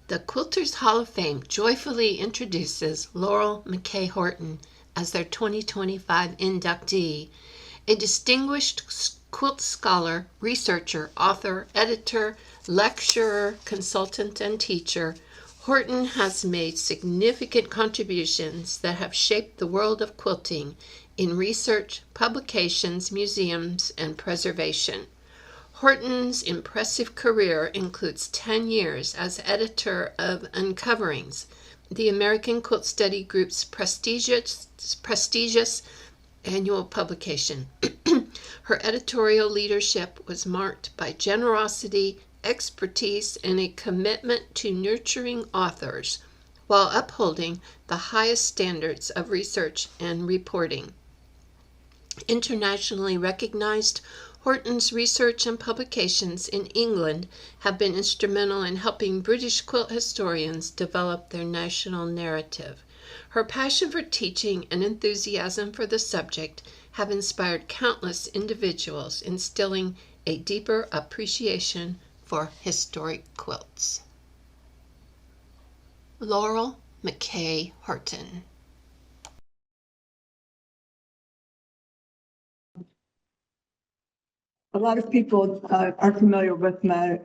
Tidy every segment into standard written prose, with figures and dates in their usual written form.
The Quilters Hall of Fame joyfully introduces Laurel McKay Horton as their 2025 inductee, a distinguished quilt scholar, researcher, author, editor, lecturer, consultant, and teacher. Horton has made significant contributions that have shaped the world of quilting in research, publications, museums, and preservation. Horton's impressive career includes 10 years as editor of Uncoverings, the American Quilt Study Group's prestigious annual publication. Her editorial leadership was marked by generosity, expertise, and a commitment to nurturing authors while upholding the highest standards of research and reporting. Internationally recognized, Horton's research and publications in England have been instrumental in helping British quilt historians develop their national narrative. Her passion for teaching and enthusiasm for the subject have inspired countless individuals, instilling a deeper appreciation for historic quilts. Laurel McKay Horton. A lot of people are familiar with my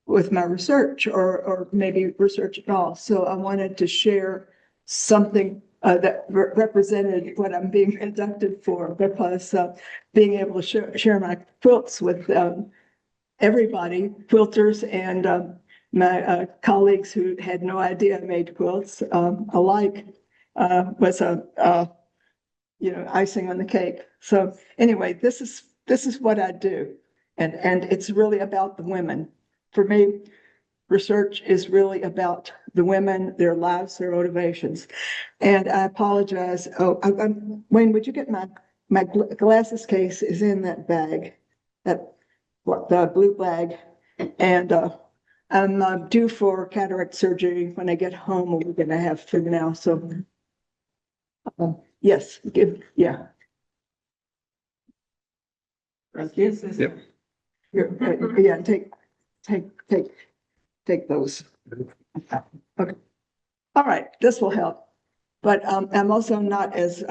research, or maybe research at all. So I wanted to share something that represented what I'm being inducted for, because being able to share my quilts with everybody, quilters and my colleagues who had no idea I made quilts alike, was icing on the cake. So anyway, this is what I do. And it's really about the women. For me, research is really about the women, their lives, their motivations. And I apologize. Wayne, would you get my glasses case is in that bag, the blue bag. And I'm due for cataract surgery when I get home. We're going to have to now. So yes, yeah. Yes. Yep. Yeah, take those. Okay. All right, this will help. But I'm also not as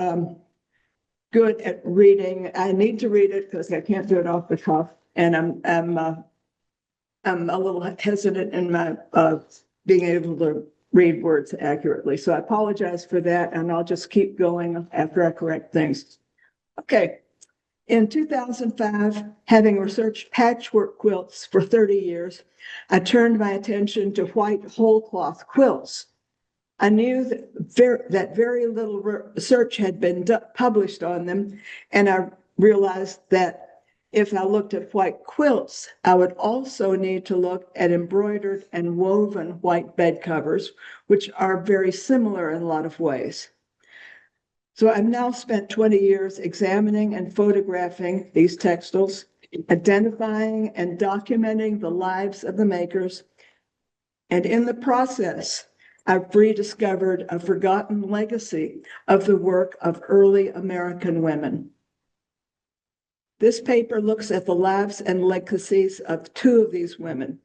good at reading. I need to read it because I can't do it off the cuff, and I'm a little hesitant in my being able to read words accurately. So I apologize for that, and I'll just keep going after I correct things. Okay. In 2005, having researched patchwork quilts for 30 years, I turned my attention to white whole cloth quilts. I knew that very little research had been published on them, and I realized that if I looked at white quilts, I would also need to look at embroidered and woven white bed covers, which are very similar in a lot of ways. So I've now spent 20 years examining and photographing these textiles, identifying and documenting the lives of the makers. And in the process, I've rediscovered a forgotten legacy of the work of early American women. This paper looks at the lives and legacies of two of these women,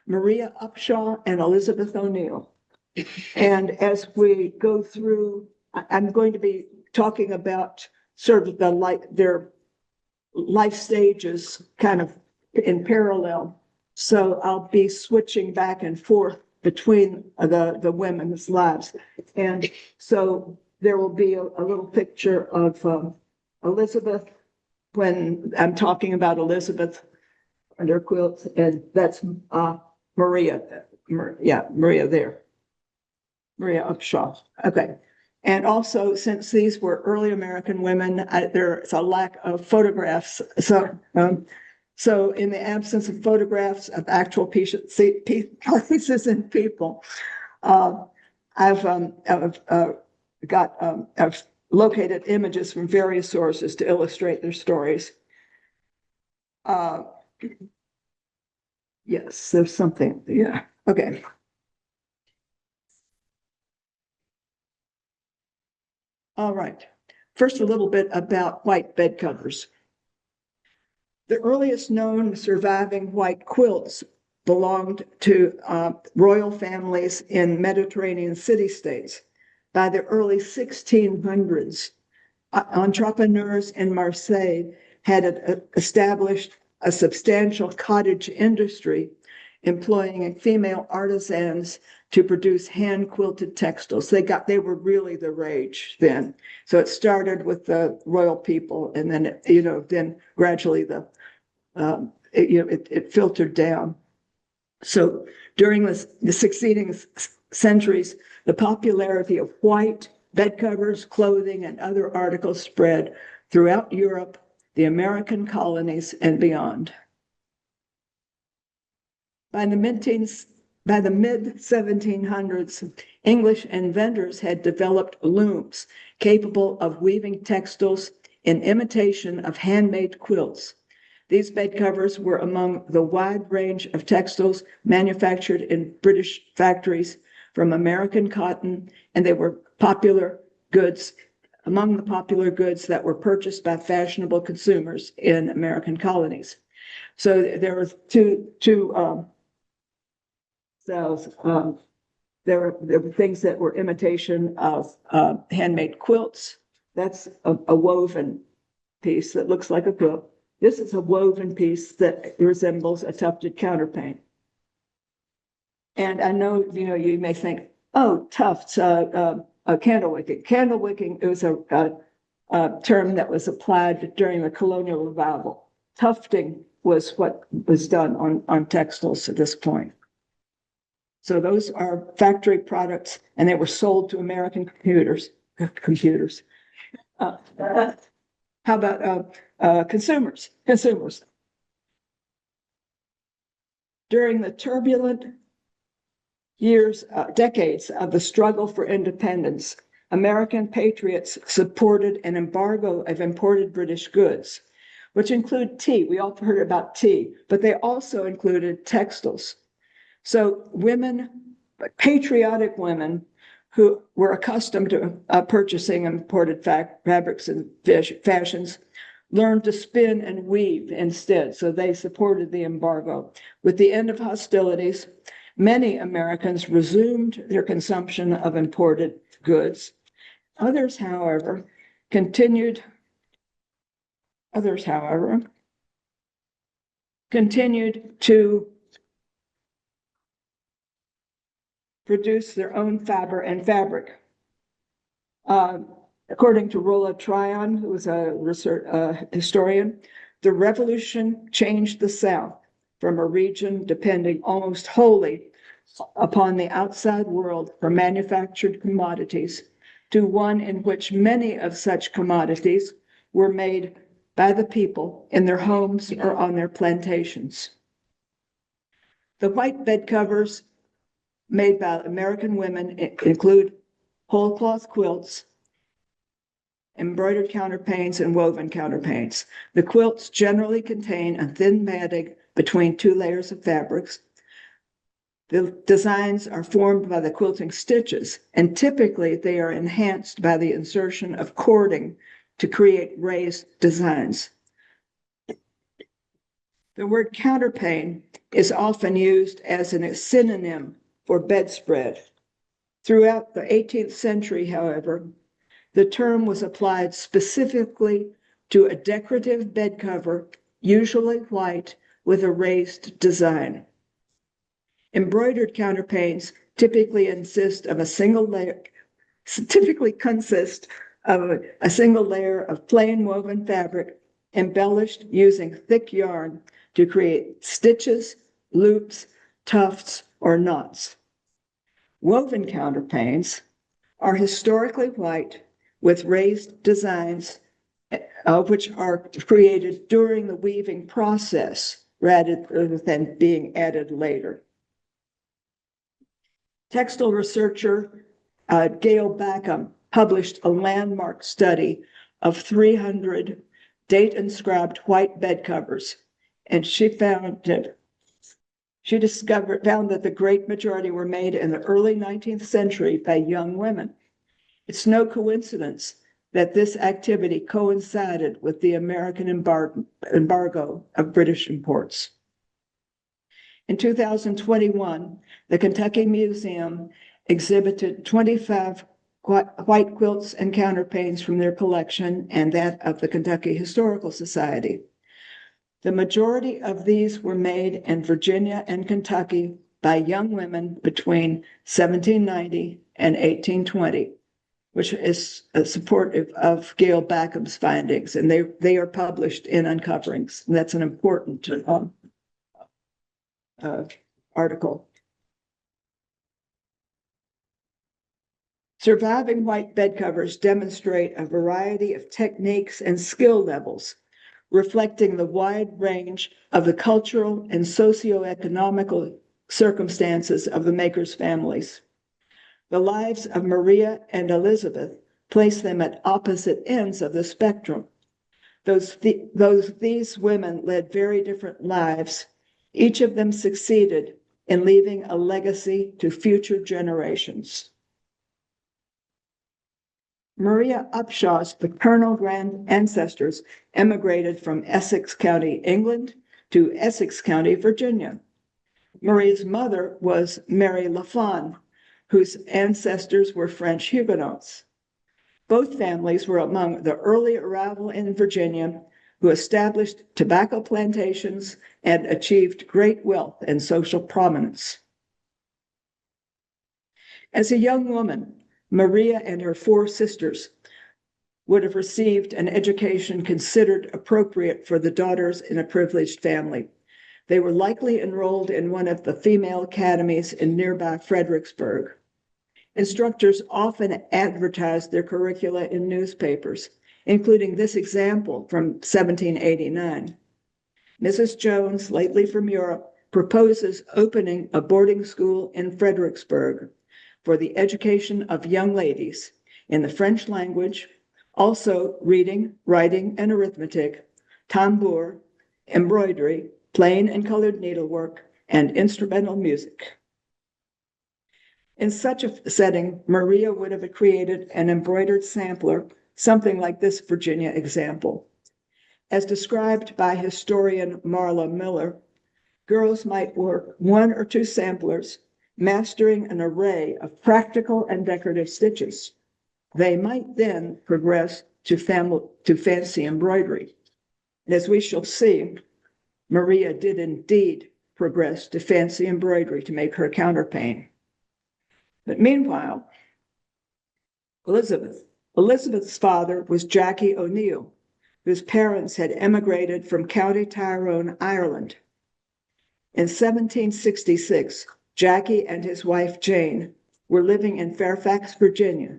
Maria Upshaw and Elizabeth O'Neill. And as we go through, I'm going to be talking about sort of their life stages kind of in parallel. So I'll be switching back and forth between the women's lives. And so there will be a little picture of Elizabeth when I'm talking about Elizabeth and her quilts, and that's Maria. Maria there. Maria Upshaw. Okay. And also, since these were early American women, there's a lack of photographs. So in the absence of photographs of actual places and people, I've located images from various sources to illustrate their stories. Yes, there's something. Yeah. Okay. All right. First, a little bit about white bed covers. The earliest known surviving white quilts belonged to royal families in Mediterranean city-states. By the early 1600s, entrepreneurs in Marseille had established a substantial cottage industry employing female artisans to produce hand-quilted textiles. They were really the rage then. So it started with the royal people, and then then gradually it filtered down. So during the succeeding centuries, the popularity of white bed covers, clothing, and other articles spread throughout Europe, the American colonies, and beyond. By the mid-1700s, English inventors had developed looms capable of weaving textiles in imitation of handmade quilts. These bed covers were among the wide range of textiles manufactured in British factories from American cotton, and they were among the popular goods that were purchased by fashionable consumers in American colonies. So there were two styles. There were things that were imitation of handmade quilts. That's a woven piece that looks like a quilt. This is a woven piece that resembles a tufted counterpane. And I know, you may think, oh, tufts, candle wicking. Candle wicking is a term that was applied during the colonial revival. Tufting was what was done on textiles at this point. So those are factory products, and they were sold to American computers. How about consumers? During the turbulent decades of the struggle for independence, American patriots supported an embargo of imported British goods, which include tea. We all heard about tea, but they also included textiles. So patriotic women who were accustomed to purchasing imported fabrics and fashions, learned to spin and weave instead. So they supported the embargo. With the end of hostilities, many Americans resumed their consumption of imported goods. Others, however, continued to produce their own fabric. According to Rolla Tryon, who was a historian, the revolution changed the South from a region depending almost wholly upon the outside world for manufactured commodities to one in which many of such commodities were made by the people in their homes or on their plantations. The white bed covers made by American women include whole cloth quilts, embroidered counterpanes, and woven counterpanes. The quilts generally contain a thin matting between two layers of fabrics. The designs are formed by the quilting stitches, and typically they are enhanced by the insertion of cording to create raised designs. The word counterpane is often used as a synonym for bedspread. Throughout the 18th century, however, the term was applied specifically to a decorative bed cover, usually white, with a raised design. Embroidered counterpanes typically consist of a single layer of plain woven fabric embellished using thick yarn to create stitches, loops, tufts, or knots. Woven counterpanes are historically white with raised designs, which are created during the weaving process rather than being added later. Textile researcher Gail Backham published a landmark study of 300 date-inscribed white bed covers, and she found that the great majority were made in the early 19th century by young women. It's no coincidence that this activity coincided with the American embargo of British imports. In 2021, the Kentucky Museum exhibited 25 white quilts and counterpanes from their collection and that of the Kentucky Historical Society. The majority of these were made in Virginia and Kentucky by young women between 1790 and 1820, which is supportive of Gail Backham's findings, and they are published in Uncoverings. And that's an important article. Surviving white bed covers demonstrate a variety of techniques and skill levels, reflecting the wide range of the cultural and socioeconomical circumstances of the makers' families. The lives of Maria and Elizabeth place them at opposite ends of the spectrum. These women led very different lives, each of them succeeded in leaving a legacy to future generations. Maria Upshaw's paternal grand ancestors emigrated from Essex County, England, to Essex County, Virginia. Maria's mother was Mary Lafon, whose ancestors were French Huguenots. Both families were among the early arrival in Virginia who established tobacco plantations and achieved great wealth and social prominence. As a young woman, Maria and her 4 sisters would have received an education considered appropriate for the daughters in a privileged family. They were likely enrolled in one of the female academies in nearby Fredericksburg. Instructors often advertised their curricula in newspapers, including this example from 1789. Mrs. Jones, lately from Europe, proposes opening a boarding school in Fredericksburg for the education of young ladies in the French language, also reading, writing, and arithmetic, tambour, embroidery, plain and colored needlework, and instrumental music. In such a setting, Maria would have created an embroidered sampler, something like this Virginia example. As described by historian Marla Miller, girls might work 1 or 2 samplers, mastering an array of practical and decorative stitches. They might then progress to fancy embroidery. And as we shall see, Maria did indeed progress to fancy embroidery to make her counterpane. But meanwhile, Elizabeth's father was Jackie O'Neill, whose parents had emigrated from County Tyrone, Ireland. In 1766, Jackie and his wife Jane were living in Fairfax, Virginia,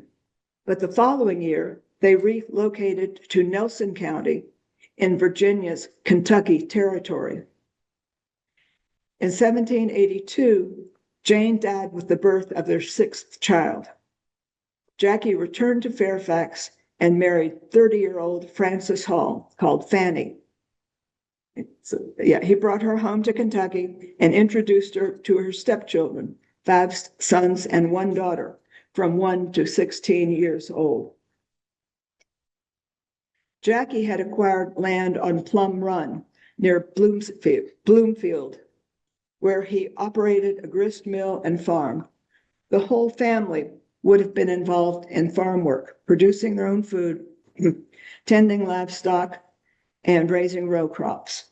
but the following year they relocated to Nelson County in Virginia's Kentucky Territory. In 1782, Jane died with the birth of their 6th child. Jackie returned to Fairfax and married 30-year-old Frances Hall, called Fanny. He brought her home to Kentucky and introduced her to her stepchildren, 5 sons and 1 daughter, from 1 to 16 years old. Jackie had acquired land on Plum Run near Bloomfield, where he operated a grist mill and farm. The whole family would have been involved in farm work, producing their own food, tending livestock, and raising row crops.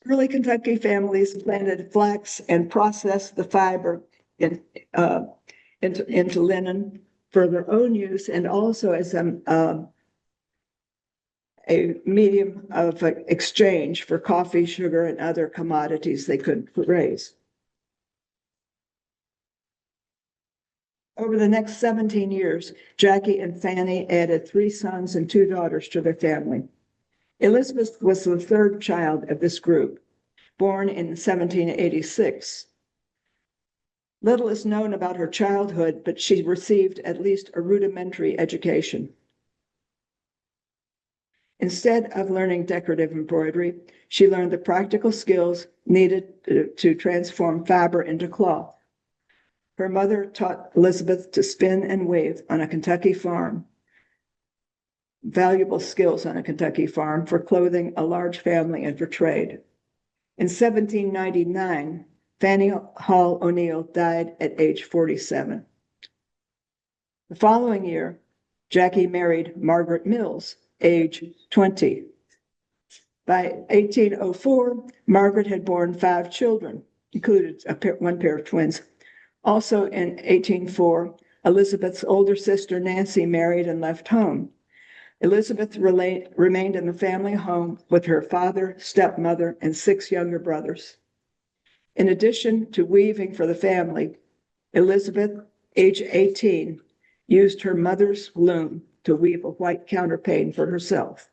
Early Kentucky families planted flax and processed the fiber into linen for their own use and also as a medium of exchange for coffee, sugar, and other commodities they could raise. Over the next 17 years, Jackie and Fanny added 3 sons and 2 daughters to their family. Elizabeth was the 3rd child of this group, born in 1786. Little is known about her childhood, but she received at least a rudimentary education. Instead of learning decorative embroidery, she learned the practical skills needed to transform fiber into cloth. Her mother taught Elizabeth to spin and weave on a Kentucky farm, valuable skills on a Kentucky farm for clothing a large family and for trade. In 1799, Fanny Hall O'Neill died at age 47. The following year, Jackie married Margaret Mills, age 20. By 1804, Margaret had borne 5 children, included one pair of twins. Also in 1804, Elizabeth's older sister Nancy married and left home. Elizabeth remained in the family home with her father, stepmother, and 6 younger brothers. In addition to weaving for the family, Elizabeth, age 18, used her mother's loom to weave a white counterpane for herself.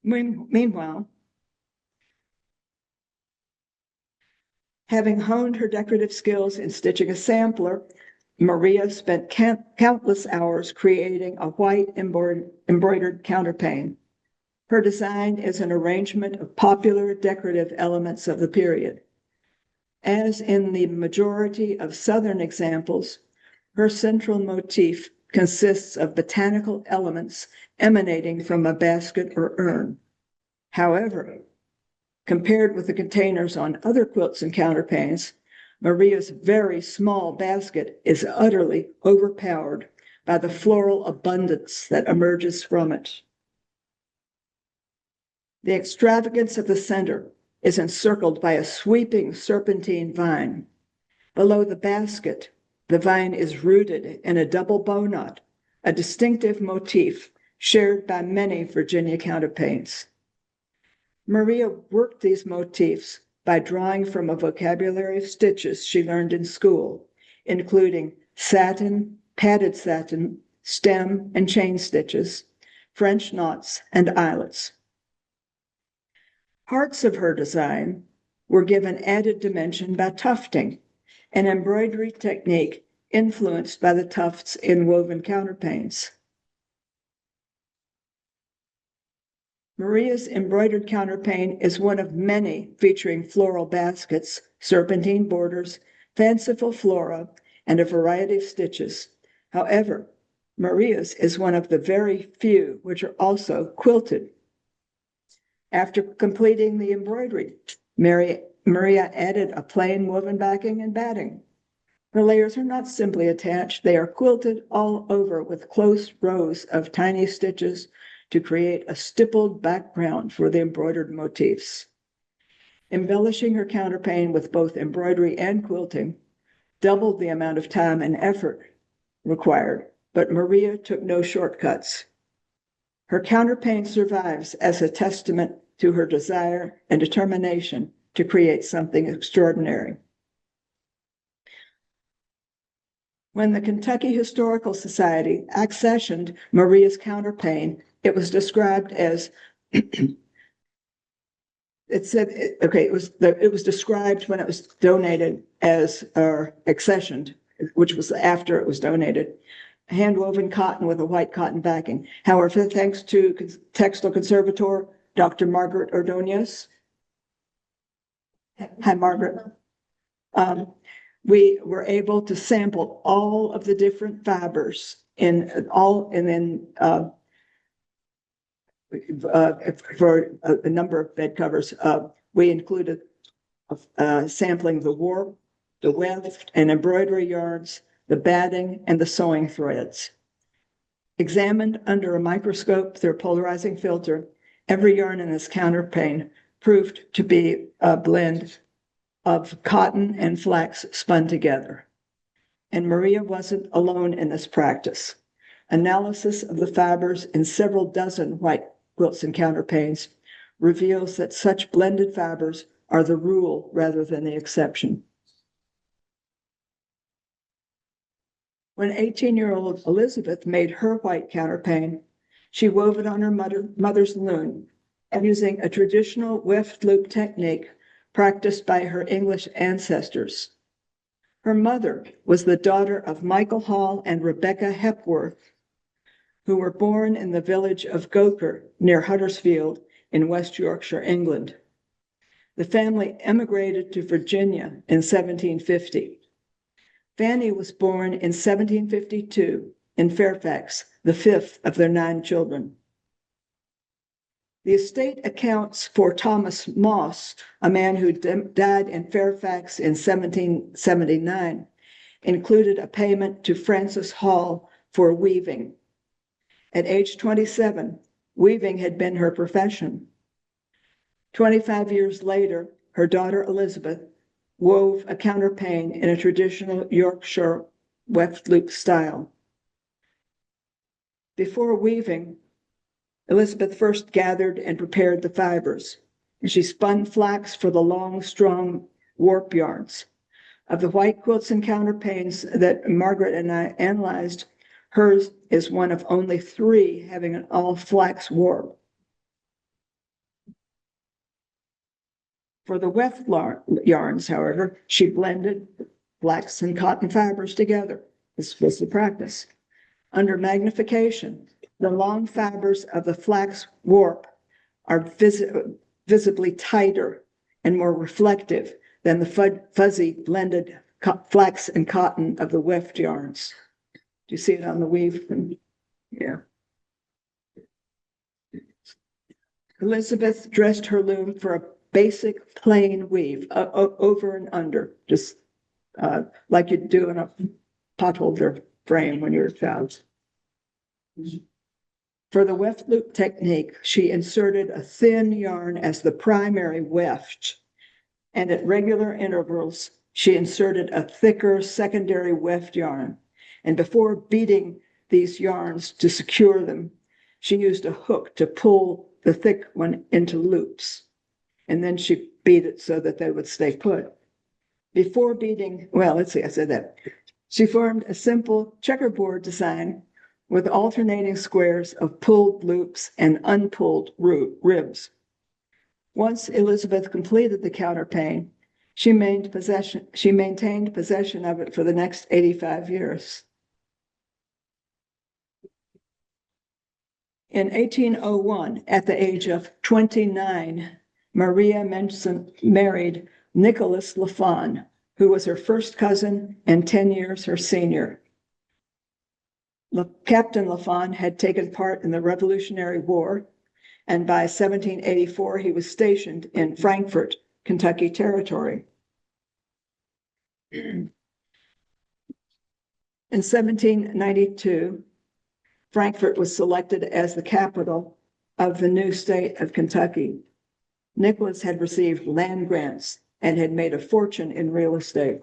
Meanwhile, having honed her decorative skills in stitching a sampler, Maria spent countless hours creating a white embroidered counterpane. Her design is an arrangement of popular decorative elements of the period. As in the majority of Southern examples, her central motif consists of botanical elements emanating from a basket or urn. However, compared with the containers on other quilts and counterpanes, Maria's very small basket is utterly overpowered by the floral abundance that emerges from it. The extravagance of the center is encircled by a sweeping serpentine vine. Below the basket, the vine is rooted in a double bow knot, a distinctive motif shared by many Virginia counterpanes. Maria worked these motifs by drawing from a vocabulary of stitches she learned in school, including satin, padded satin, stem and chain stitches, French knots, and eyelets. Parts of her design were given added dimension by tufting, an embroidery technique influenced by the tufts in woven counterpanes. Maria's embroidered counterpane is one of many featuring floral baskets, serpentine borders, fanciful flora, and a variety of stitches. However, Maria's is one of the very few which are also quilted. After completing the embroidery, Maria added a plain woven backing and batting. Her layers are not simply attached, they are quilted all over with close rows of tiny stitches to create a stippled background for the embroidered motifs. Embellishing her counterpane with both embroidery and quilting doubled the amount of time and effort required, but Maria took no shortcuts. Her counterpane survives as a testament to her desire and determination to create something extraordinary. When the Kentucky Historical Society accessioned Maria's counterpane, it was described as it was described when it was donated as accessioned, which was after it was donated, hand-woven cotton with a white cotton backing. However, thanks to textile conservator Dr. Margaret Ordonez. Hi, Margaret. We were able to sample all of the different fibers for a number of bed covers. We included sampling the warp, the weft and embroidery yarns, the batting, and the sewing threads. Examined under a microscope through a polarizing filter, every yarn in this counterpane proved to be a blend of cotton and flax spun together. And Maria wasn't alone in this practice. Analysis of the fibers in several dozen white quilts and counterpanes reveals that such blended fibers are the rule rather than the exception. When 18-year-old Elizabeth made her white counterpane, she wove it on her mother's loom, using a traditional weft loop technique practiced by her English ancestors. Her mother was the daughter of Michael Hall and Rebecca Hepworth, who were born in the village of Gokar near Huddersfield in West Yorkshire, England. The family emigrated to Virginia in 1750. Fanny was born in 1752 in Fairfax, the 5th of their 9 children. The estate accounts for Thomas Moss, a man who died in Fairfax in 1779, included a payment to Frances Hall for weaving. At age 27, weaving had been her profession. 25 years later, her daughter Elizabeth wove a counterpane in a traditional Yorkshire weft loop style. Before weaving, Elizabeth first gathered and prepared the fibers, and she spun flax for the long, strong warp yarns. Of the white quilts and counterpanes that Margaret and I analyzed, hers is one of only 3 having an all flax warp. For the weft yarns, however, she blended flax and cotton fibers together. This was the practice. Under magnification, the long fibers of the flax warp are visibly tighter and more reflective than the fuzzy blended flax and cotton of the weft yarns. Do you see it on the weave? Yeah. Elizabeth dressed her loom for a basic plain weave, over and under, just like you'd do in a potholder frame when you're a child. For the weft loop technique, she inserted a thin yarn as the primary weft, and at regular intervals, she inserted a thicker secondary weft yarn. And before beating these yarns to secure them, she used a hook to pull the thick one into loops. And then she beat it so that they would stay put. Before beating, well, let's see, I said that. She formed a simple checkerboard design with alternating squares of pulled loops and unpulled ribs. Once Elizabeth completed the counterpane, she maintained possession of it for the next 85 years. In 1801, at the age of 29, Maria Menson married Nicholas Lafon, who was her first cousin and 10 years her senior. Captain Lafon had taken part in the Revolutionary War, and by 1784, he was stationed in Frankfort, Kentucky Territory. In 1792, Frankfort was selected as the capital of the new state of Kentucky. Nicholas had received land grants and had made a fortune in real estate.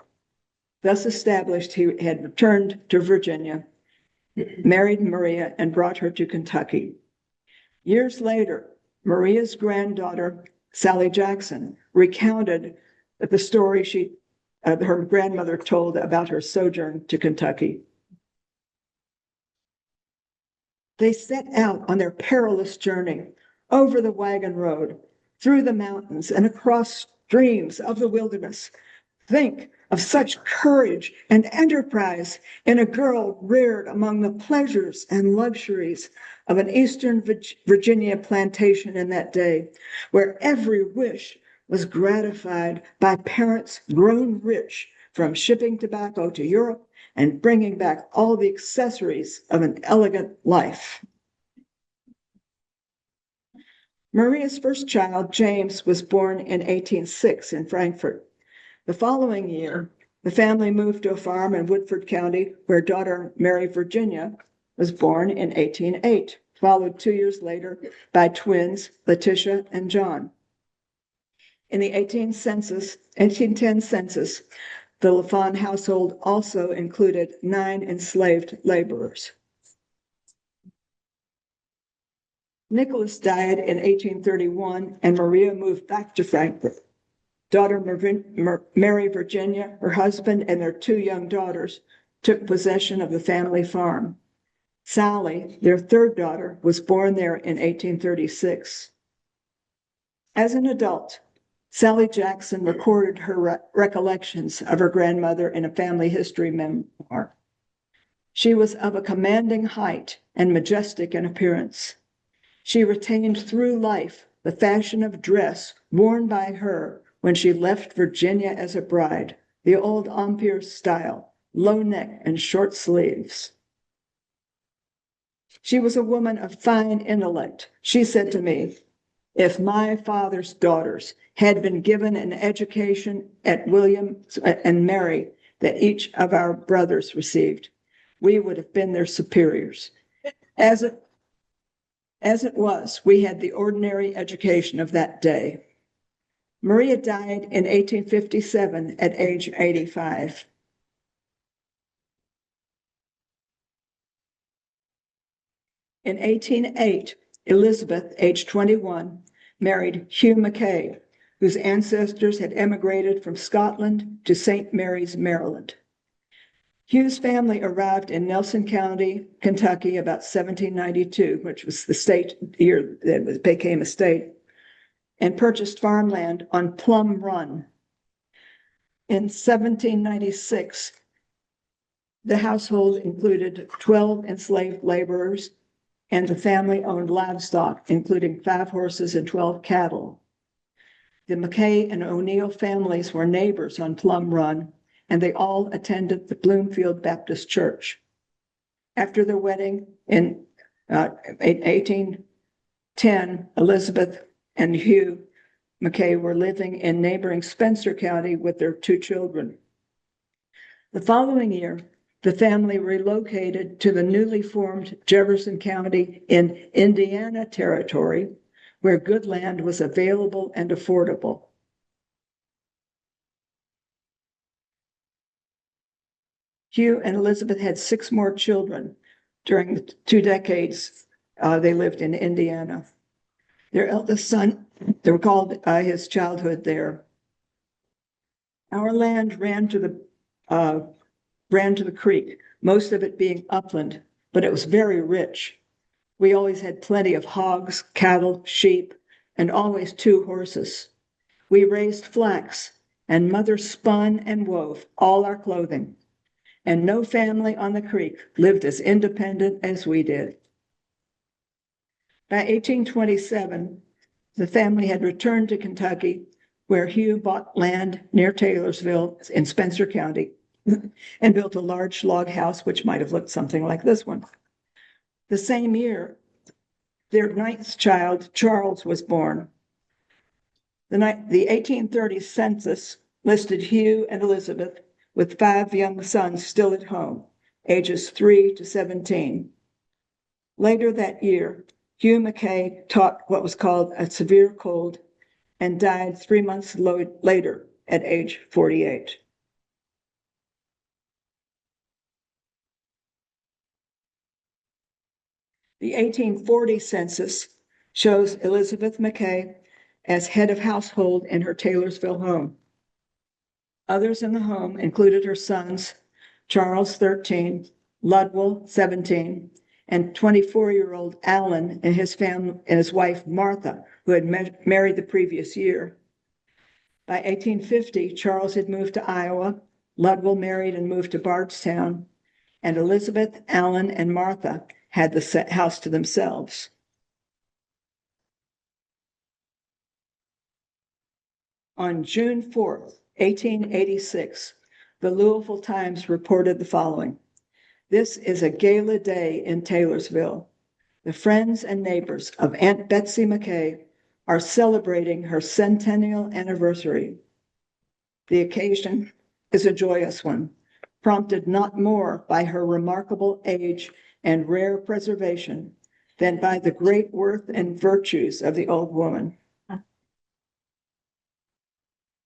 Thus established, he had returned to Virginia, married Maria, and brought her to Kentucky. Years later, Maria's granddaughter, Sally Jackson, recounted the story her grandmother told about her sojourn to Kentucky. They set out on their perilous journey over the wagon road, through the mountains, and across streams of the wilderness. Think of such courage and enterprise in a girl reared among the pleasures and luxuries of an Eastern Virginia plantation in that day, where every wish was gratified by parents grown rich from shipping tobacco to Europe and bringing back all the accessories of an elegant life. Maria's first child, James, was born in 1806 in Frankfort. The following year, the family moved to a farm in Woodford County, where daughter Mary Virginia was born in 1808, followed 2 years later by twins, Letitia and John. In the 1810 census, the Lafon household also included 9 enslaved laborers. Nicholas died in 1831, and Maria moved back to Frankfort. Daughter Mary Virginia, her husband, and their 2 young daughters took possession of the family farm. Sally, their 3rd daughter, was born there in 1836. As an adult, Sally Jackson recorded her recollections of her grandmother in a family history memoir. She was of a commanding height and majestic in appearance. She retained through life the fashion of dress worn by her when she left Virginia as a bride, the old Empire style, low neck and short sleeves. She was a woman of fine intellect. She said to me, If my father's daughters had been given an education at William and Mary that each of our brothers received, we would have been their superiors. As it was, we had the ordinary education of that day. Maria died in 1857 at age 85. In 1808, Elizabeth, age 21, married Hugh McKay, whose ancestors had emigrated from Scotland to St. Mary's, Maryland. Hugh's family arrived in Nelson County, Kentucky, about 1792, which was the state year that it became a state, and purchased farmland on Plum Run. In 1796, the household included 12 enslaved laborers, and the family owned livestock, including 5 horses and 12 cattle. The McKay and O'Neill families were neighbors on Plum Run, and they all attended the Bloomfield Baptist Church. After their wedding in 1810, Elizabeth and Hugh McKay were living in neighboring Spencer County with their 2 children. The following year, the family relocated to the newly formed Jefferson County in Indiana Territory, where good land was available and affordable. Hugh and Elizabeth had 6 more children during the 2 decades they lived in Indiana. Their eldest son, they recalled his childhood there. Our land ran to the creek, most of it being upland, but it was very rich. We always had plenty of hogs, cattle, sheep, and always 2 horses. We raised flax, and mother spun and wove all our clothing. And no family on the creek lived as independent as we did. By 1827, the family had returned to Kentucky, where Hugh bought land near Taylorsville in Spencer County and built a large log house, which might have looked something like this one. The same year, their 9th child, Charles, was born. The 1830 census listed Hugh and Elizabeth with 5 young sons still at home, ages 3 to 17. Later that year, Hugh McKay caught what was called a severe cold and died 3 months later at age 48. The 1840 census shows Elizabeth McKay as head of household in her Taylorsville home. Others in the home included her sons, Charles, 13, Ludwell, 17, and 24-year-old Allen and his family and his wife, Martha, who had married the previous year. By 1850, Charles had moved to Iowa, Ludwell married and moved to Bardstown, and Elizabeth, Allen, and Martha had the house to themselves. On June 4th, 1886, the Louisville Times reported the following: "This is a gala day in Taylorsville. The friends and neighbors of Aunt Betsy McKay are celebrating her centennial anniversary. The occasion is a joyous one, prompted not more by her remarkable age and rare preservation than by the great worth and virtues of the old woman.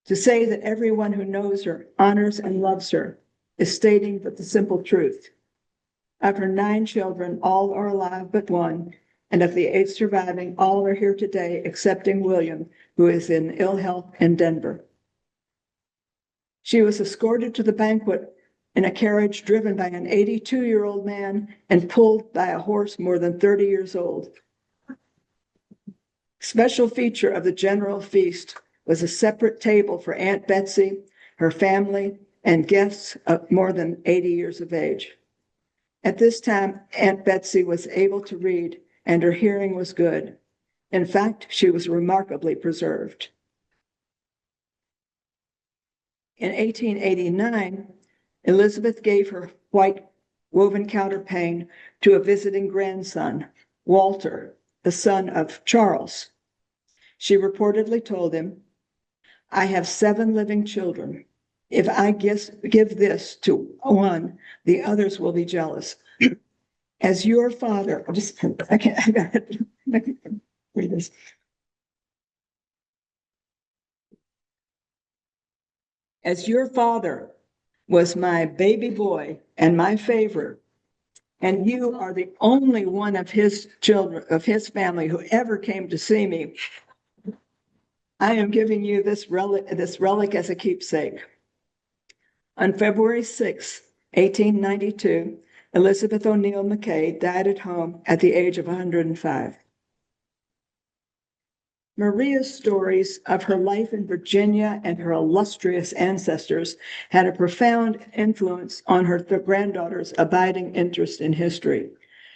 To say that everyone who knows her honors and loves her is stating but the simple truth. Of her 9 children, all are alive but 1, and of the 8 surviving, all are here today, excepting William, who is in ill health in Denver. She was escorted to the banquet in a carriage driven by an 82-year-old man and pulled by a horse more than 30 years old. Special feature of the general feast was a separate table for Aunt Betsy, her family, and guests of more than 80 years of age. At this time, Aunt Betsy was able to read, and her hearing was good. In fact, she was remarkably preserved. In 1889, Elizabeth gave her white woven counterpane to a visiting grandson, Walter, the son of Charles. She reportedly told him, "I have 7 living children. If I give this to one, the others will be jealous. As your father," I gotta read this. "As your father was my baby boy and my favorite, and you are the only one of his children, of his family, who ever came to see me, I am giving you this relic as a keepsake." On February 6, 1892, Elizabeth O'Neill McKay died at home at the age of 105. Maria's stories of her life in Virginia and her illustrious ancestors had a profound influence on her granddaughter's abiding interest in history.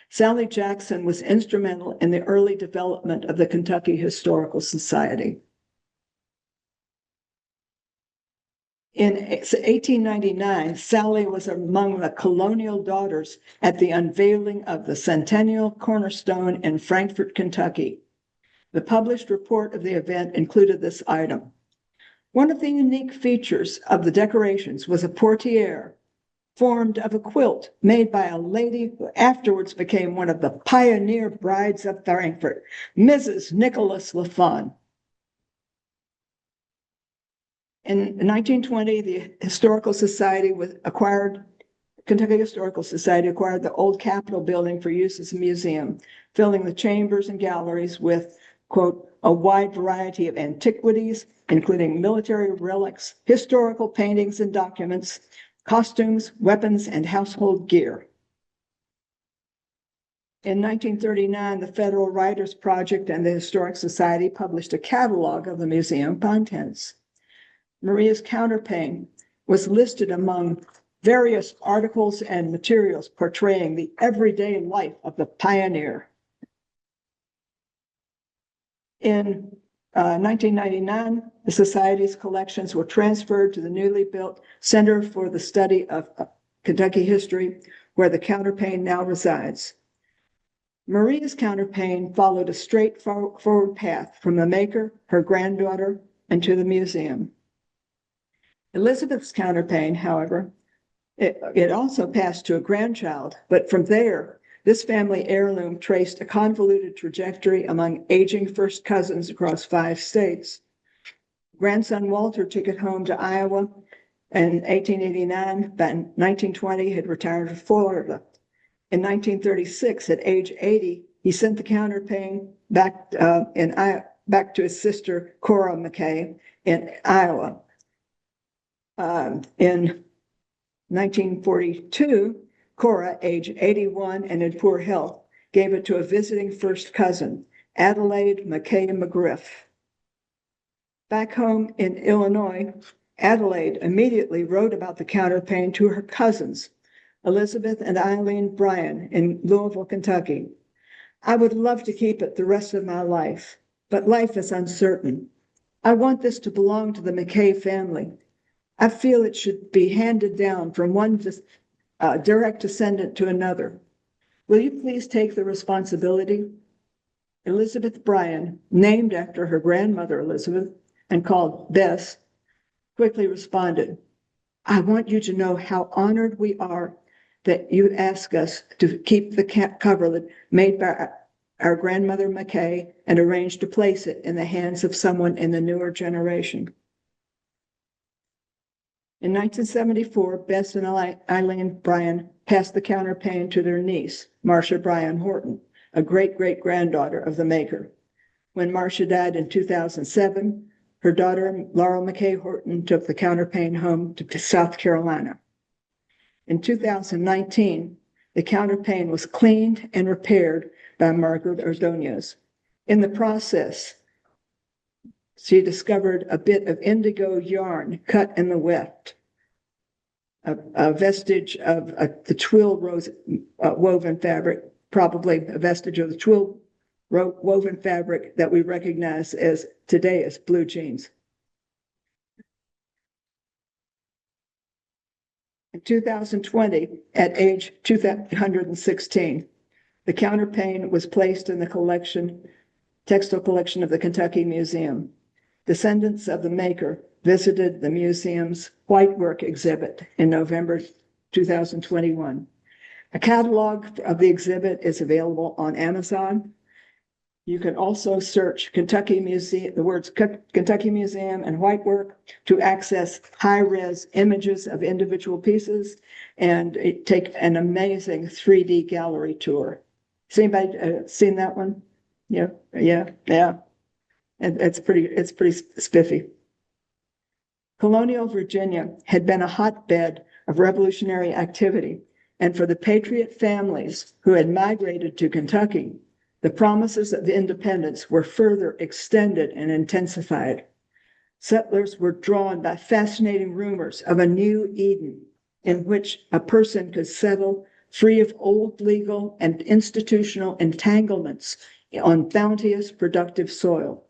Sally Jackson was instrumental in the early development of the Kentucky Historical Society. In 1899, Sally was among the colonial daughters at the unveiling of the Centennial Cornerstone in Frankfort, Kentucky. The published report of the event included this item. One of the unique features of the decorations was a portiere formed of a quilt made by a lady who afterwards became one of the pioneer brides of Frankfort, Mrs. Nicholas LaFon. In 1920, the Historical Society Kentucky Historical Society acquired the old Capitol building for use as a museum, filling the chambers and galleries with, quote, "a wide variety of antiquities, including military relics, historical paintings and documents, costumes, weapons, and household gear." In 1939, the Federal Writers Project and the Historic Society published a catalog of the museum contents. Maria's counterpane was listed among various articles and materials portraying the everyday life of the pioneer. In 1999, the Society's collections were transferred to the newly built Center for the Study of Kentucky History, where the counterpane now resides. Maria's counterpane followed a straightforward path from the maker, her granddaughter, and to the museum. Elizabeth's counterpane, however, it also passed to a grandchild, but from there, this family heirloom traced a convoluted trajectory among aging first cousins across 5 states. Grandson Walter took it home to Iowa in 1889, but in 1920 had retired to Florida. In 1936, at age 80, he sent the counterpane back to his sister Cora McKay in Iowa. In 1942, Cora, age 81 and in poor health, gave it to a visiting first cousin, Adelaide McKay McGriff. Back home in Illinois, Adelaide immediately wrote about the counterpane to her cousins, Elizabeth and Eileen Bryan in Louisville, Kentucky. "I would love to keep it the rest of my life, but life is uncertain. I want this to belong to the McKay family. I feel it should be handed down from one direct descendant to another. Will you please take the responsibility?" Elizabeth Bryan, named after her grandmother Elizabeth and called Bess, quickly responded, "I want you to know how honored we are that you ask us to keep the coverlet made by our grandmother McKay and arrange to place it in the hands of someone in the newer generation." In 1974, Bess and Eileen Bryan passed the counterpane to their niece, Marcia Bryan Horton, a great-great-granddaughter of the maker. When Marcia died in 2007, her daughter, Laurel McKay Horton, took the counterpane home to South Carolina. In 2019, the counterpane was cleaned and repaired by Margaret Ordonez. In the process, she discovered a bit of indigo yarn cut in the weft, a vestige of the twill woven fabric, probably a vestige of the twill woven fabric that we recognize today as blue jeans. In 2020, at age 216, the counterpane was placed in the collection textile collection of the Kentucky Museum. Descendants of the maker visited the museum's whitework exhibit in November 2021. A catalog of the exhibit is available on Amazon. You can also search Kentucky Museum, the words Kentucky Museum and whitework to access high-res images of individual pieces and take an amazing 3D gallery tour. Has anybody seen that one? Yeah. And it's pretty spiffy. Colonial Virginia had been a hotbed of revolutionary activity, and for the patriot families who had migrated to Kentucky, the promises of independence were further extended and intensified. Settlers were drawn by fascinating rumors of a new Eden in which a person could settle free of old legal and institutional entanglements on bounteous, productive soil.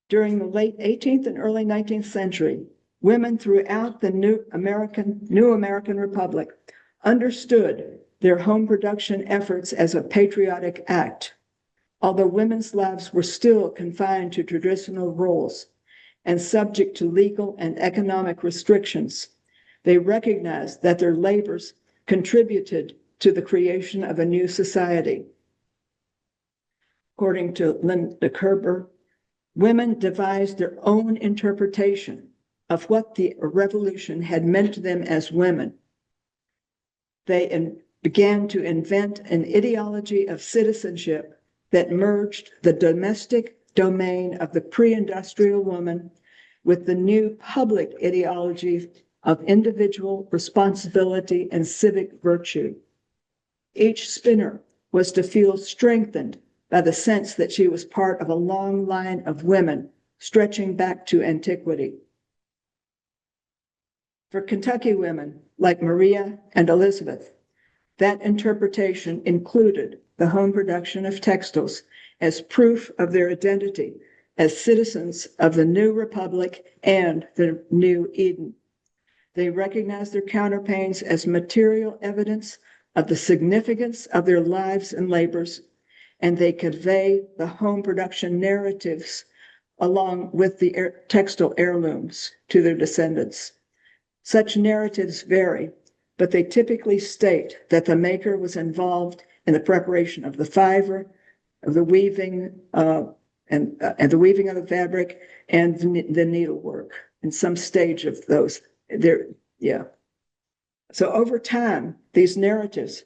During the late 18th and early 19th century, women throughout the new American Republic understood their home production efforts as a patriotic act. Although women's lives were still confined to traditional roles and subject to legal and economic restrictions, they recognized that their labors contributed to the creation of a new society. According to Linda Kerber, women devised their own interpretation of what the revolution had meant to them as women. They began to invent an ideology of citizenship that merged the domestic domain of the pre-industrial woman with the new public ideology of individual responsibility and civic virtue. Each spinner was to feel strengthened by the sense that she was part of a long line of women stretching back to antiquity. For Kentucky women like Maria and Elizabeth, that interpretation included the home production of textiles as proof of their identity as citizens of the new republic and the new Eden. They recognized their counterpanes as material evidence of the significance of their lives and labors, and they convey the home production narratives along with the textile heirlooms to their descendants. Such narratives vary, but they typically state that the maker was involved in the preparation of the fiber, of the weaving, and the weaving of the fabric, and the needlework in some stage of those. So over time, these narratives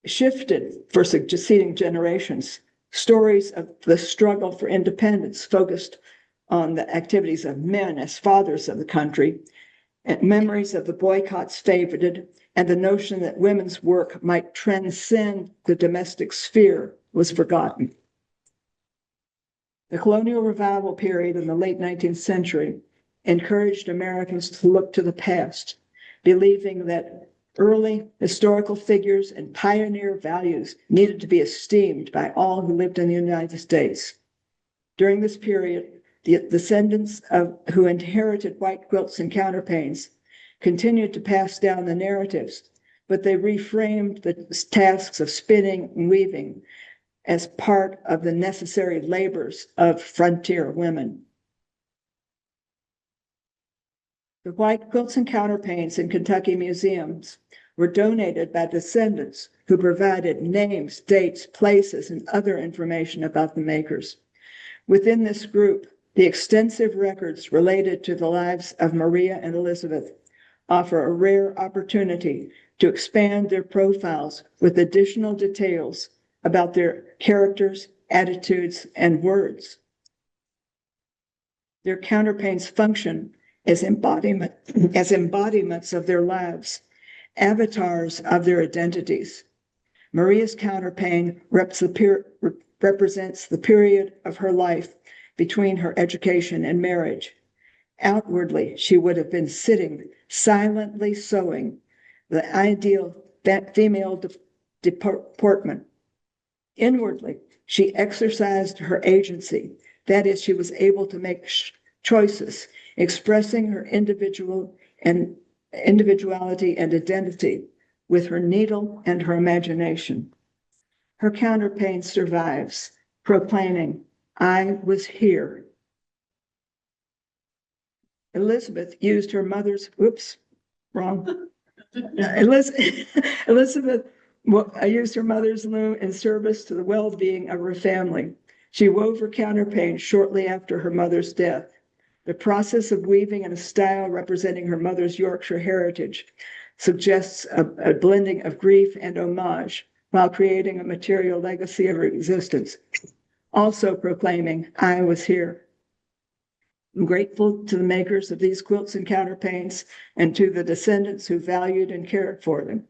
shifted for succeeding generations. Stories of the struggle for independence focused on the activities of men as fathers of the country, and memories of the boycotts favored, and the notion that women's work might transcend the domestic sphere was forgotten. The colonial revival period in the late 19th century encouraged Americans to look to the past, believing that early historical figures and pioneer values needed to be esteemed by all who lived in the United States. During this period, the descendants who inherited white quilts and counterpanes continued to pass down the narratives, but they reframed the tasks of spinning and weaving as part of the necessary labors of frontier women. The white quilts and counterpanes in Kentucky museums were donated by descendants who provided names, dates, places, and other information about the makers. Within this group, the extensive records related to the lives of Maria and Elizabeth offer a rare opportunity to expand their profiles with additional details about their characters, attitudes, and words. Their counterpanes function as embodiments of their lives, avatars of their identities. Maria's counterpane represents the period of her life between her education and marriage. Outwardly, she would have been sitting silently sewing the ideal female deportment. Inwardly, she exercised her agency. That is, she was able to make choices, expressing her individuality and identity with her needle and her imagination. Her counterpane survives, proclaiming, I was here. Elizabeth used her mother's, whoops, wrong. Elizabeth used her mother's loom in service to the well-being of her family. She wove her counterpane shortly after her mother's death. The process of weaving in a style representing her mother's Yorkshire heritage suggests a blending of grief and homage while creating a material legacy of her existence, also proclaiming, I was here. I'm grateful to the makers of these quilts and counterpanes and to the descendants who valued and cared for them.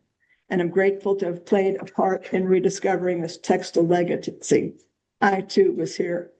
And I'm grateful to have played a part in rediscovering this textile legacy. I too was here.